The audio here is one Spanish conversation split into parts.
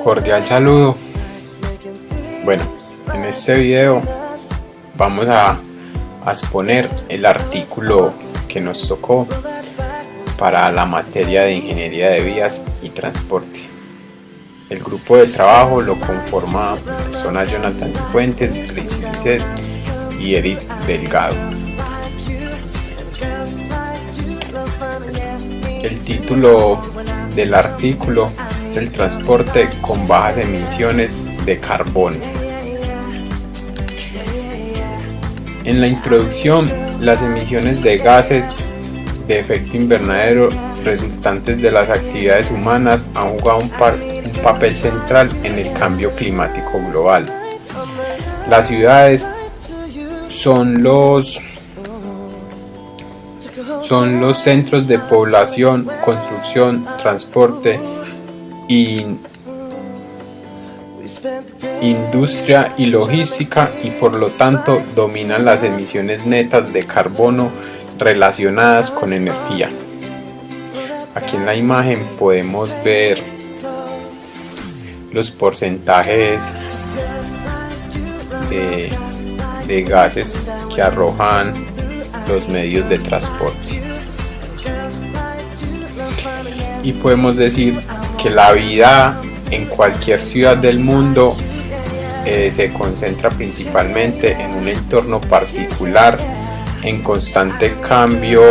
Cordial saludo. Bueno, en este video vamos a exponer el artículo que nos tocó para la materia de Ingeniería de Vías y Transporte. El grupo de trabajo lo conforma personas Jonathan Fuentes, Cris Lisset y Eric Delgado. El título del artículo es el transporte con bajas emisiones de carbono. En la introducción, las emisiones de gases de efecto invernadero resultantes de las actividades humanas han jugado un papel central en el cambio climático global. Las ciudades son los centros de población, construcción, transporte, industria y logística, y por lo tanto dominan las emisiones netas de carbono relacionadas con energía. Aquí en la imagen podemos ver los porcentajes de gases que arrojan los medios de transporte. Y podemos decir que la vida en cualquier ciudad del mundo se concentra principalmente en un entorno particular en constante cambio.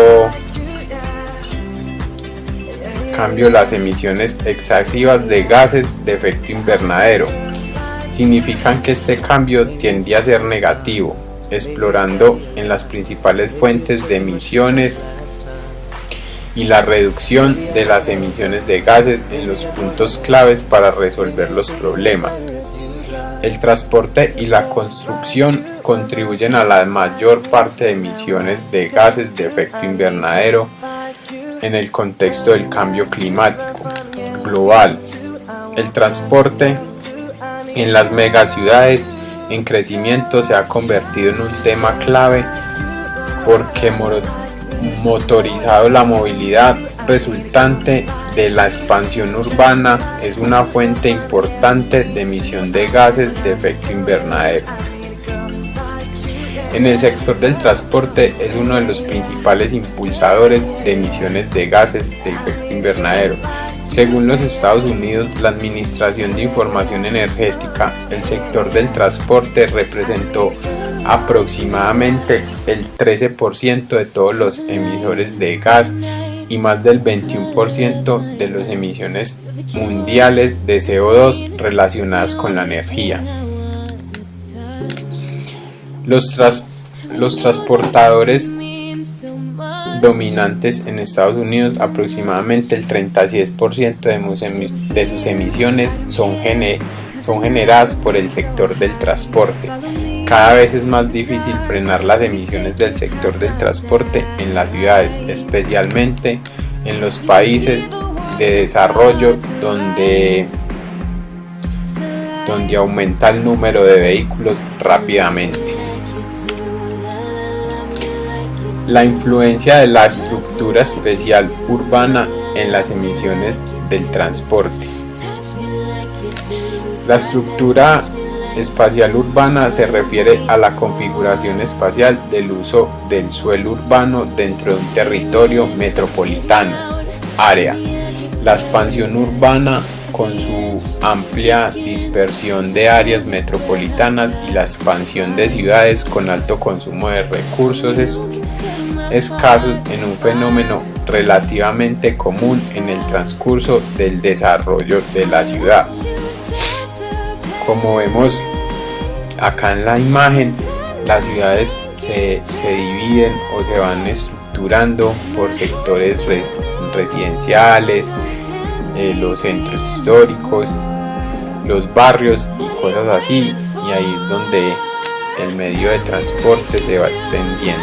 Las emisiones excesivas de gases de efecto invernadero significan que este cambio tiende a ser negativo, explorando en las principales fuentes de emisiones y la reducción de las emisiones de gases en los puntos claves para resolver los problemas. El transporte y la construcción contribuyen a la mayor parte de emisiones de gases de efecto invernadero en el contexto del cambio climático global. El transporte en las megaciudades en crecimiento se ha convertido en un tema clave porque motorizado la movilidad resultante de la expansión urbana es una fuente importante de emisión de gases de efecto invernadero. En el sector del transporte es uno de los principales impulsadores de emisiones de gases de efecto invernadero. Según los Estados Unidos, la Administración de Información Energética, el sector del transporte representó aproximadamente el 13% de todos los emisores de gas y más del 21% de las emisiones mundiales de CO2 relacionadas con la energía. Los transportadores dominantes en Estados Unidos, aproximadamente el 36% de sus emisiones son generadas por el sector del transporte. Cada vez es más difícil frenar las emisiones del sector del transporte en las ciudades, especialmente en los países de desarrollo donde aumenta el número de vehículos rápidamente. La influencia de la estructura espacial urbana en las emisiones del transporte. La estructura espacial urbana se refiere a la configuración espacial del uso del suelo urbano dentro de un territorio metropolitano, área. La expansión urbana con su amplia dispersión de áreas metropolitanas y la expansión de ciudades con alto consumo de recursos escasos en un fenómeno relativamente común en el transcurso del desarrollo de la ciudad. Como vemos acá en la imagen, las ciudades se dividen o se van estructurando por sectores residenciales, los centros históricos, los barrios y cosas así, y ahí es donde el medio de transporte se va extendiendo.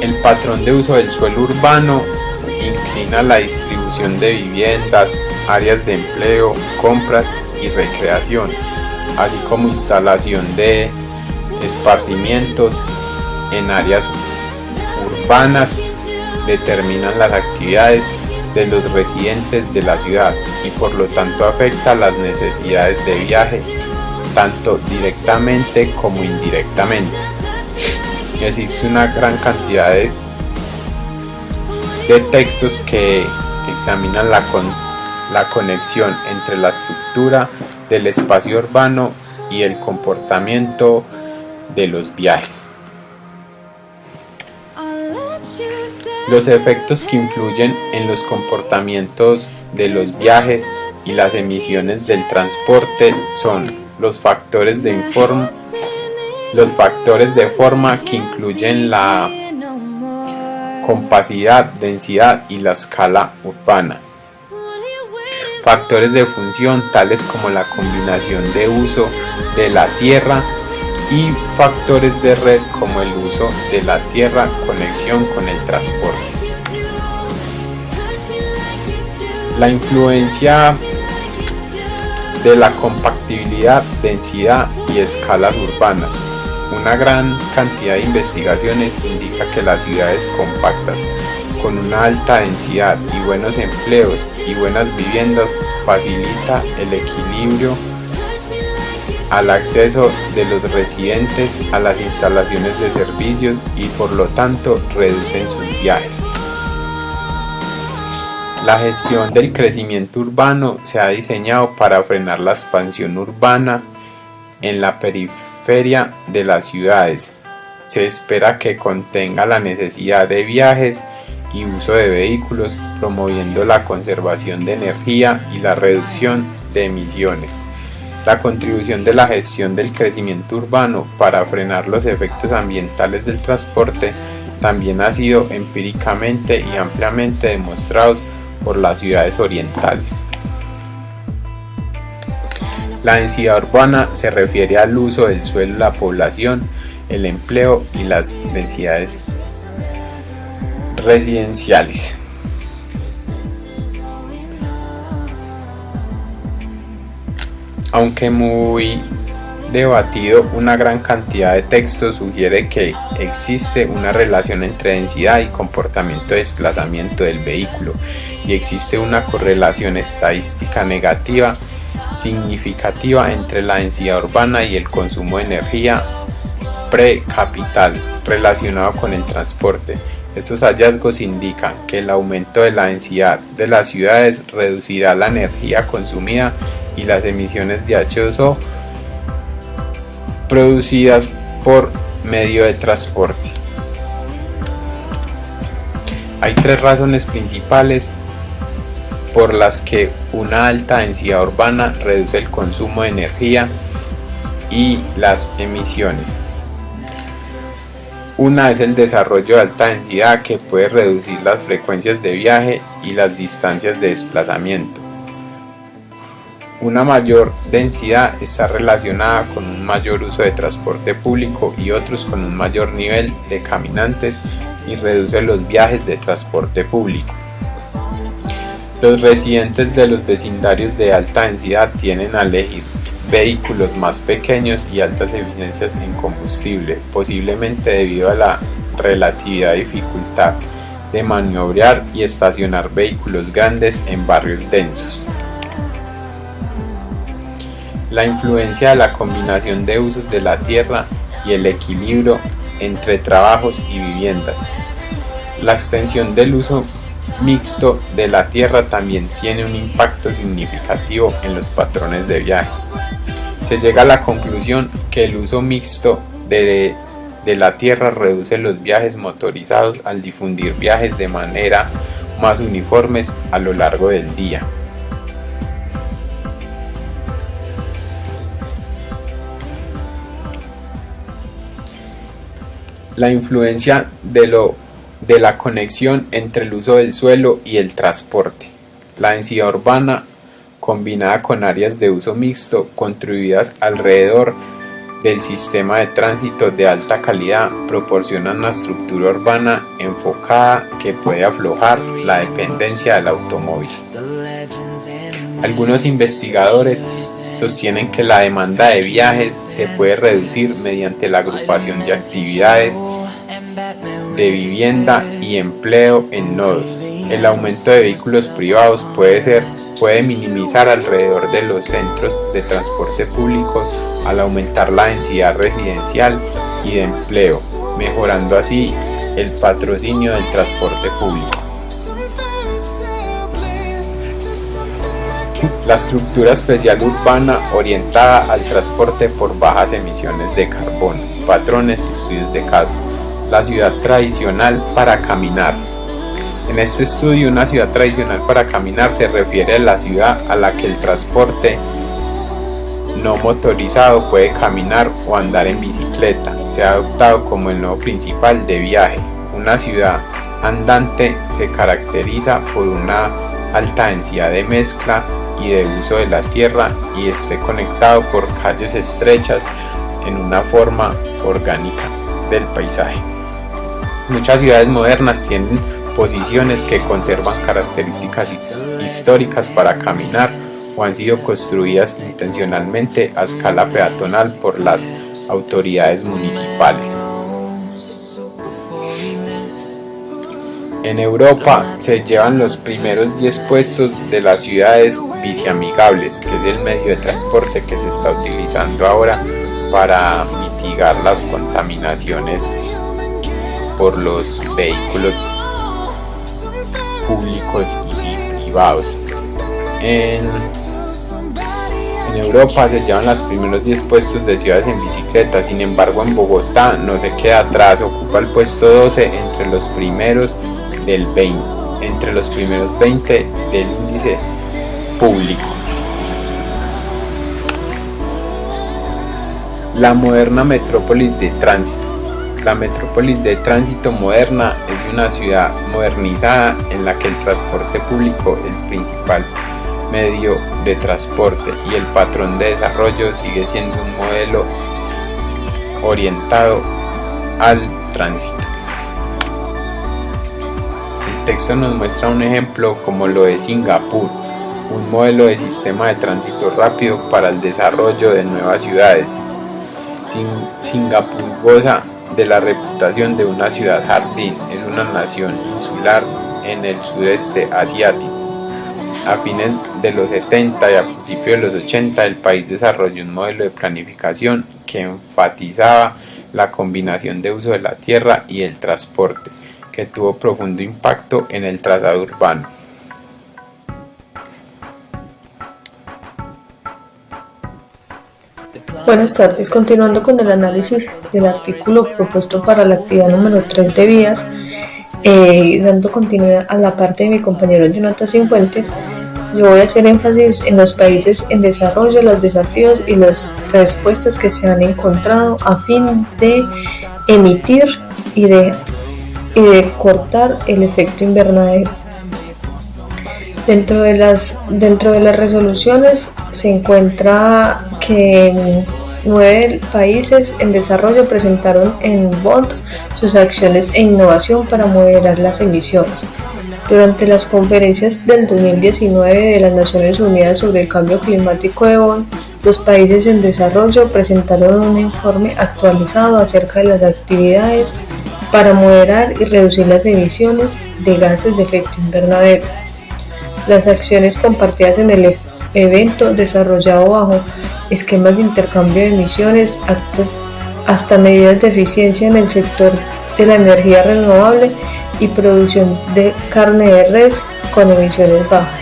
El patrón de uso del suelo urbano inclina la distribución de viviendas, áreas de empleo, compras y recreación, así como instalación de esparcimientos en áreas urbanas, determinan las actividades de los residentes de la ciudad y por lo tanto afecta las necesidades de viaje tanto directamente como indirectamente. Existe una gran cantidad de textos que examinan la conexión entre la estructura del espacio urbano y el comportamiento de los viajes. Los efectos que influyen en los comportamientos de los viajes y las emisiones del transporte son los factores de forma que incluyen la compacidad, densidad y la escala urbana. Factores de función tales como la combinación de uso de la tierra y factores de red como el uso de la tierra, conexión con el transporte. La influencia de la compactibilidad, densidad y escalas urbanas. Una gran cantidad de investigaciones indica que las ciudades compactas con una alta densidad y buenos empleos y buenas viviendas facilita el equilibrio al acceso de los residentes a las instalaciones de servicios y por lo tanto reducen sus viajes. La gestión del crecimiento urbano se ha diseñado para frenar la expansión urbana en la periferia de las ciudades. Se espera que contenga la necesidad de viajes y uso de vehículos, promoviendo la conservación de energía y la reducción de emisiones. La contribución de la gestión del crecimiento urbano para frenar los efectos ambientales del transporte también ha sido empíricamente y ampliamente demostrado por las ciudades orientales. La densidad urbana se refiere al uso del suelo, la población, el empleo y las densidades residenciales. Aunque muy debatido, una gran cantidad de textos sugiere que existe una relación entre densidad y comportamiento de desplazamiento del vehículo y existe una correlación estadística negativa significativa entre la densidad urbana y el consumo de energía pre-capital relacionado con el transporte. Estos hallazgos indican que el aumento de la densidad de las ciudades reducirá la energía consumida y las emisiones de H2O producidas por medio de transporte. Hay tres razones principales por las que una alta densidad urbana reduce el consumo de energía y las emisiones. Una es el desarrollo de alta densidad, que puede reducir las frecuencias de viaje y las distancias de desplazamiento. Una mayor densidad está relacionada con un mayor uso de transporte público y otros con un mayor nivel de caminantes y reduce los viajes de transporte público. Los residentes de los vecindarios de alta densidad tienden a elegir vehículos más pequeños y altas eficiencias en combustible, posiblemente debido a la relativa dificultad de maniobrar y estacionar vehículos grandes en barrios densos. La influencia de la combinación de usos de la tierra y el equilibrio entre trabajos y viviendas. La extensión del uso mixto de la tierra también tiene un impacto significativo en los patrones de viaje. Se llega a la conclusión que el uso mixto de la tierra reduce los viajes motorizados al difundir viajes de manera más uniformes a lo largo del día. La influencia de la conexión entre el uso del suelo y el transporte. La densidad urbana, combinada con áreas de uso mixto construidas alrededor del sistema de tránsito de alta calidad, proporciona una estructura urbana enfocada que puede aflojar la dependencia del automóvil. Algunos investigadores sostienen que la demanda de viajes se puede reducir mediante la agrupación de actividades de vivienda y empleo en nodos. El aumento de vehículos privados puede minimizar alrededor de los centros de transporte público al aumentar la densidad residencial y de empleo, mejorando así el patrocinio del transporte público. La estructura especial urbana orientada al transporte por bajas emisiones de carbono, patrones y estudios de caso. La ciudad tradicional para caminar. En este estudio, una ciudad tradicional para caminar se refiere a la ciudad a la que el transporte no motorizado puede caminar o andar en bicicleta. Se ha adoptado como el nodo principal de viaje. Una ciudad andante se caracteriza por una alta densidad de mezcla y de uso de la tierra y esté conectado por calles estrechas en una forma orgánica del paisaje. Muchas ciudades modernas tienen posiciones que conservan características históricas para caminar o han sido construidas intencionalmente a escala peatonal por las autoridades municipales. En Europa se llevan los primeros 10 puestos de las ciudades biciamigables, que es el medio de transporte que se está utilizando ahora para mitigar las contaminaciones por los vehículos públicos y privados. En Europa se llevan los primeros 10 puestos de ciudades en bicicleta, sin embargo en Bogotá no se queda atrás, ocupa el puesto 12 entre los primeros 20 del índice público. La moderna metrópolis de tránsito. La metrópolis de tránsito moderna es una ciudad modernizada en la que el transporte público es el principal medio de transporte y el patrón de desarrollo sigue siendo un modelo orientado al tránsito. El texto nos muestra un ejemplo como lo de Singapur, un modelo de sistema de tránsito rápido para el desarrollo de nuevas ciudades. Singapur goza de la reputación de una ciudad jardín, es una nación insular en el sudeste asiático. A fines de los 70 y a principios de los 80 el país desarrolló un modelo de planificación que enfatizaba la combinación de uso de la tierra y el transporte, que tuvo profundo impacto en el trazado urbano. Buenas tardes, continuando con el análisis del artículo propuesto para la actividad número 3 de vías, dando continuidad a la parte de mi compañero Jonathan Cifuentes, yo voy a hacer énfasis en los países en desarrollo, los desafíos y las respuestas que se han encontrado a fin de emitir y de cortar el efecto invernadero. Dentro de las resoluciones se encuentra que 9 países en desarrollo presentaron en Bonn sus acciones e innovación para moderar las emisiones. Durante las conferencias del 2019 de las Naciones Unidas sobre el Cambio Climático de Bonn, los países en desarrollo presentaron un informe actualizado acerca de las actividades para moderar y reducir las emisiones de gases de efecto invernadero. Las acciones compartidas en el evento desarrollado bajo esquemas de intercambio de emisiones hasta medidas de eficiencia en el sector de la energía renovable y producción de carne de res con emisiones bajas.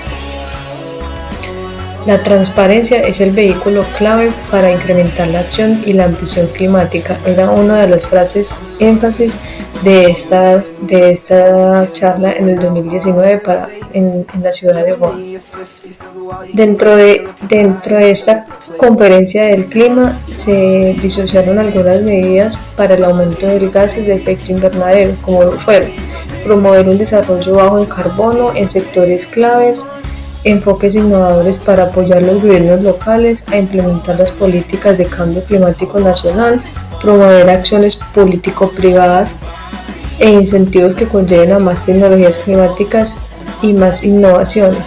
La transparencia es el vehículo clave para incrementar la acción y la ambición climática. Era una de las frases énfasis de esta charla en el 2019 en la ciudad de Bonn. Dentro de esta conferencia del clima se disociaron algunas medidas para el aumento de gases de efecto invernadero, como fueron promover un desarrollo bajo en carbono en sectores claves, enfoques innovadores para apoyar los gobiernos locales a implementar las políticas de cambio climático nacional, promover acciones político-privadas e incentivos que conlleven a más tecnologías climáticas y más innovaciones,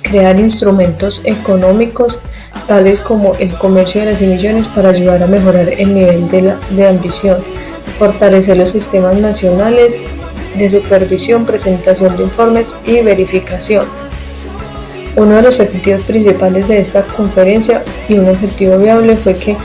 crear instrumentos económicos tales como el comercio de las emisiones para ayudar a mejorar el nivel de ambición, fortalecer los sistemas nacionales de supervisión, presentación de informes y verificación. Uno de los objetivos principales de esta conferencia y un objetivo viable fue que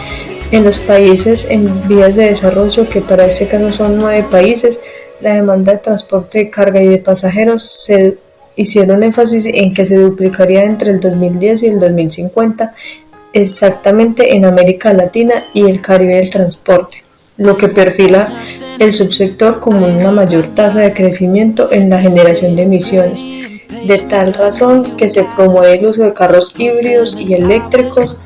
en los países en vías de desarrollo, que para este caso son 9 países, la demanda de transporte de carga y de pasajeros se hicieron énfasis en que se duplicaría entre el 2010 y el 2050, exactamente en América Latina y el Caribe del transporte, lo que perfila el subsector como una mayor tasa de crecimiento en la generación de emisiones. De tal razón que se promueve el uso de carros híbridos y eléctricos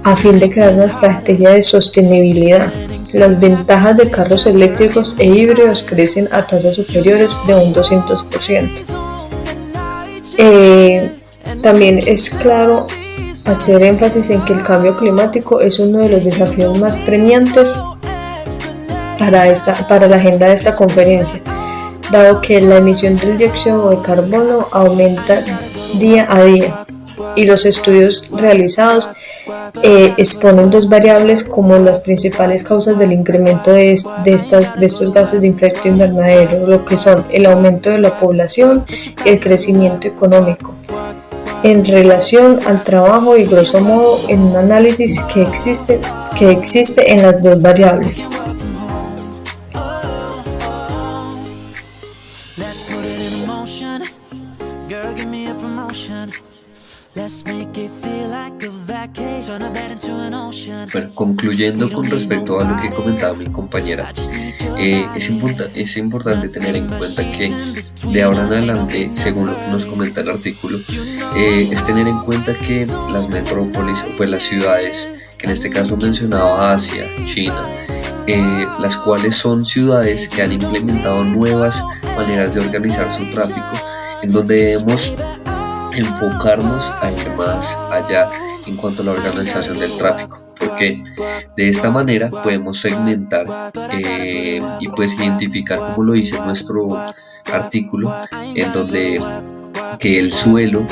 a fin de crear una estrategia de sostenibilidad. Las ventajas de carros eléctricos e híbridos crecen a tasas superiores de un 200%. También es claro hacer énfasis en que el cambio climático es uno de los desafíos más premiantes para la agenda de esta conferencia, dado que la emisión del dióxido de carbono aumenta día a día y los estudios realizados exponen dos variables como las principales causas del incremento de estos gases de efecto invernadero, lo que son el aumento de la población y el crecimiento económico, en relación al trabajo y grosso modo en un análisis que existe en las dos variables. Bueno, concluyendo con respecto a lo que comentaba mi compañera, es importante tener en cuenta que de ahora en adelante, según lo que nos comenta el artículo, es tener en cuenta que las metrópolis, pues las ciudades, que en este caso mencionaba Asia, China, las cuales son ciudades que han implementado nuevas maneras de organizar su tráfico, en donde debemos enfocarnos a ir más allá en cuanto a la organización del tráfico, porque de esta manera podemos segmentar y pues identificar, como lo dice nuestro artículo, en donde que el suelo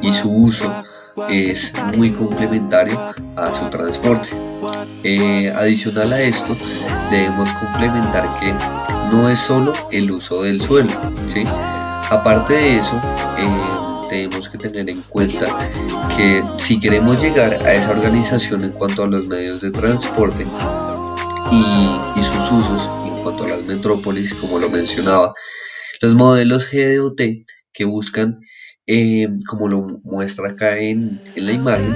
y su uso es muy complementario a su transporte. Adicional a esto, debemos complementar que no es solo el uso del suelo, ¿sí? Aparte de eso, tenemos que tener en cuenta que si queremos llegar a esa organización en cuanto a los medios de transporte y sus usos en cuanto a las metrópolis, como lo mencionaba, los modelos GDOT que buscan, como lo muestra acá en la imagen,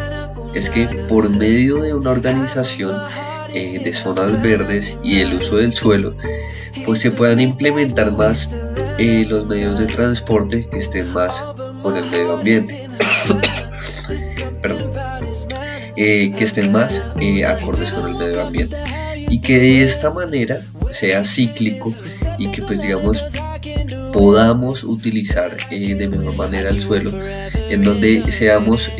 es que por medio de una organización de zonas verdes y el uso del suelo, pues se puedan implementar más los medios de transporte que estén más con el medio ambiente. Perdón. Que estén más acordes con el medio ambiente, y que de esta manera sea cíclico y que pues digamos podamos utilizar de mejor manera el suelo, en donde seamos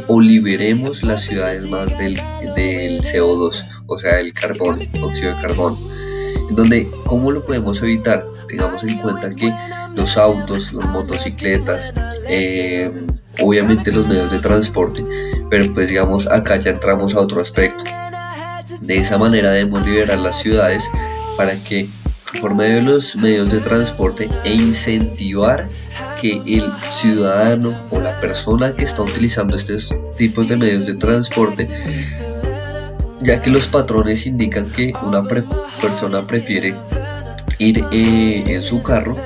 o liberemos las ciudades más del CO2, o sea el carbono, óxido de carbono, en donde ¿cómo lo podemos evitar? Tengamos en cuenta que los autos, las motocicletas, obviamente los medios de transporte, pero pues digamos acá ya entramos a otro aspecto. De esa manera debemos liberar las ciudades para que por medio de los medios de transporte incentivar que el ciudadano o la persona que está utilizando estos tipos de medios de transporte, ya que los patrones indican que una persona prefiere ir en su carro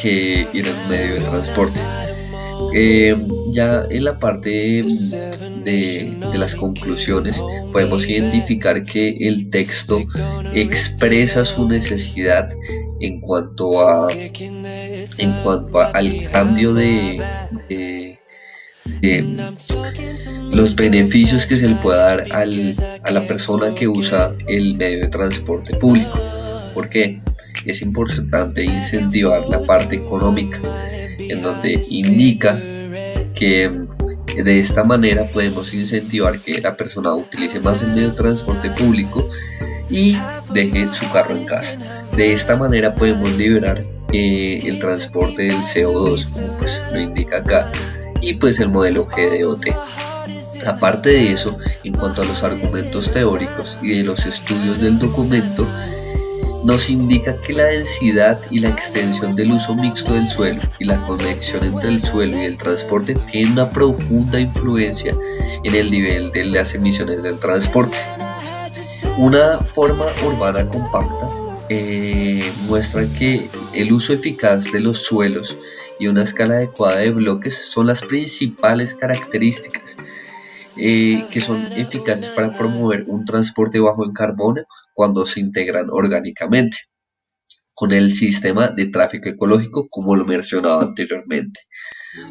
que ir en un medio de transporte. Ya en la parte de las conclusiones podemos identificar que el texto expresa su necesidad en cuanto al cambio de los beneficios que se le puede dar a la persona que usa el medio de transporte público, porque es importante incentivar la parte económica, en donde indica que de esta manera podemos incentivar que la persona utilice más el medio de transporte público y deje su carro en casa. De esta manera podemos liberar el transporte del CO2, como pues lo indica acá, y pues el modelo GDOT. Aparte de eso, en cuanto a los argumentos teóricos y de los estudios del documento, nos indica que la densidad y la extensión del uso mixto del suelo y la conexión entre el suelo y el transporte tienen una profunda influencia en el nivel de las emisiones del transporte. Una forma urbana compacta muestra que el uso eficaz de los suelos y una escala adecuada de bloques son las principales características que son eficaces para promover un transporte bajo en carbono cuando se integran orgánicamente con el sistema de tráfico ecológico, como lo mencionaba anteriormente,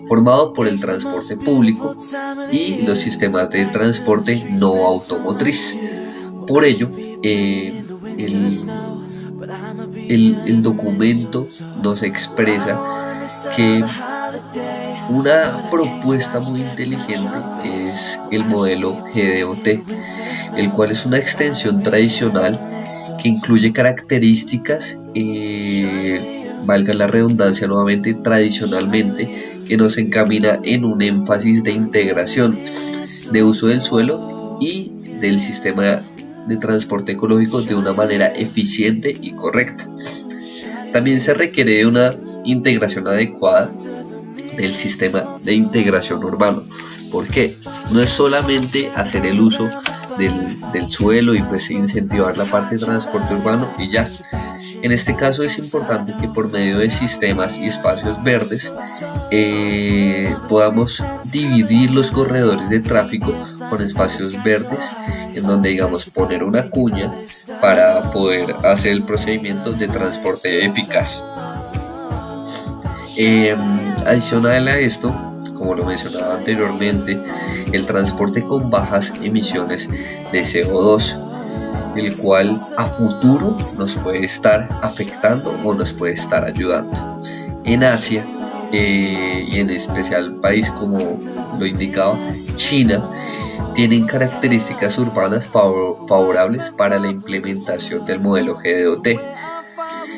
formado por el transporte público y los sistemas de transporte no automotriz. Por ello, el documento nos expresa que una propuesta muy inteligente es el modelo GDOT, el cual es una extensión tradicional que incluye características, valga la redundancia nuevamente, tradicionalmente, que nos encamina en un énfasis de integración, de uso del suelo y del sistema de transporte ecológico de una manera eficiente y correcta. También se requiere de una integración adecuada del sistema de integración urbano. ¿Por qué? No es solamente hacer el uso del suelo y pues incentivar la parte de transporte urbano y ya. En este caso es importante que por medio de sistemas y espacios verdes podamos dividir los corredores de tráfico con espacios verdes en donde digamos poner una cuña para poder hacer el procedimiento de transporte eficaz. Adicional a esto, como lo mencionaba anteriormente, el transporte con bajas emisiones de CO2, el cual a futuro nos puede estar afectando o nos puede estar ayudando. En Asia, y en especial país como lo indicaba, China, tienen características urbanas favorables para la implementación del modelo GDOT,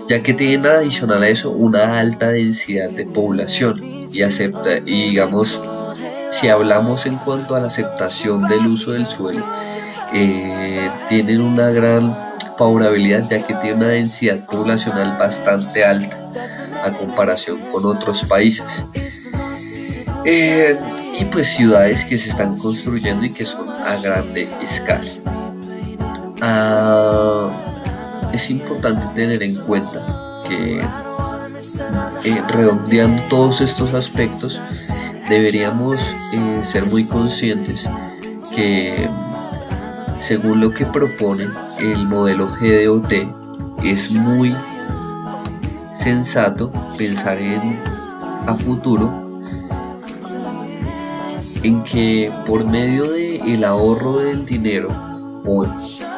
ya que tienen adicional a eso una alta densidad de población y digamos, si hablamos en cuanto a la aceptación del uso del suelo, tienen una gran favorabilidad ya que tiene una densidad poblacional bastante alta a comparación con otros países. Y pues ciudades que se están construyendo y que son a grande escala. Es importante tener en cuenta que redondeando todos estos aspectos deberíamos ser muy conscientes que según lo que propone el modelo GDOT es muy sensato pensar a futuro en que por medio del ahorro del dinero o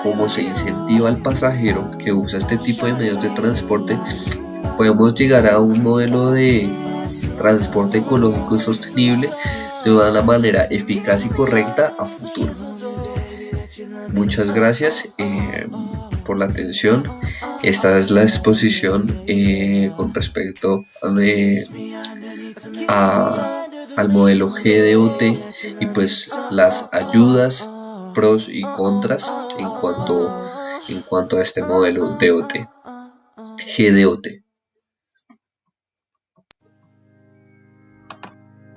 como se incentiva al pasajero que usa este tipo de medios de transporte, podemos llegar a un modelo de transporte ecológico y sostenible de una manera eficaz y correcta a futuro. Muchas gracias por la atención. Esta es la exposición con respecto al modelo GDOT y pues las ayudas, pros y contras en cuanto a este modelo GDOT.